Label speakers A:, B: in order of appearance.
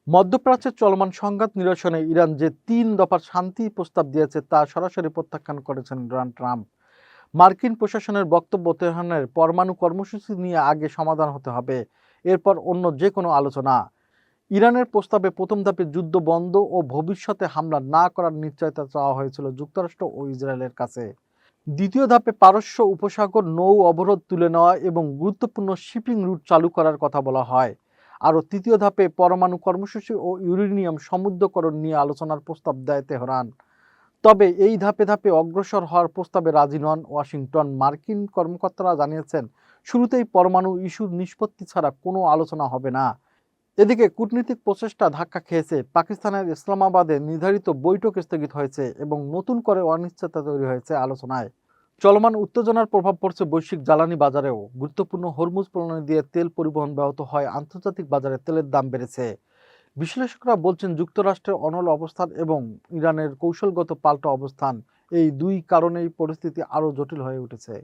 A: মধ্যপ্রাচ্যের চলমান সংঘাত নিরসনে ইরান যে ৩ দফার শান্তি প্রস্তাব দিয়েছে তা সরাসরি প্রত্যাখ্যান করেছেন ডোনাল্ড ট্রাম্প। মার্কিন প্রশাসনের বক্তব্য, তেহরানের পরমাণু কর্মসূচি নিয়ে আগে সমাধান হতে হবে, এরপর অন্য যে কোনো আলোচনা। ইরানের প্রস্তাবে প্রথম ধাপে যুদ্ধ বন্ধ ও ভবিষ্যতে হামলা না করার নিশ্চয়তা চাওয়া হয়েছিল যুক্তরাষ্ট্র ও ইসরায়েলের কাছে। দ্বিতীয় ধাপে পারস্য উপসাগর নৌ অবরোধ তুলে নেওয়া এবং গুরুত্বপূর্ণ শিপিং রুট চালু করার কথা বলা হয়। আরও তৃতীয় ধাপে পরমাণু কর্মসূচি ও ইউরেনিয়াম সমুদ্রকরণ নিয়ে আলোচনার প্রস্তাব দেয় তেহরান। তবে এই ধাপে ধাপে অগ্রসর হওয়ার প্রস্তাবে রাজি নন ওয়াশিংটন। মার্কিন কর্মকর্তারা জানিয়েছেন, শুরুতেই পরমাণু ইস্যুর নিষ্পত্তি ছাড়া কোনো আলোচনা হবে না। এদিকে কূটনীতিক প্রচেষ্টা ধাক্কা খেয়েছে। পাকিস্তানের ইসলামাবাদে নির্ধারিত বৈঠক স্থগিত হয়েছে এবং নতুন করে অনিশ্চয়তা তৈরি হয়েছে আলোচনায়। চলমান উত্তেজনার প্রভাব পড়ছে বৈশ্বিক জ্বালানি বাজারেও। গুরুত্বপূর্ণ হরমুজ প্রণালী দিয়ে তেল পরিবহন ব্যাহত হয়, আন্তর্জাতিক বাজারে তেলের দাম বেড়েছে। বিশ্লেষকরা বলছেন, যুক্তরাষ্ট্রের অনল অবস্থান এবং ইরানের কৌশলগত পাল্টা অবস্থান, এই দুই কারণেই পরিস্থিতি আরও জটিল হয়ে উঠেছে।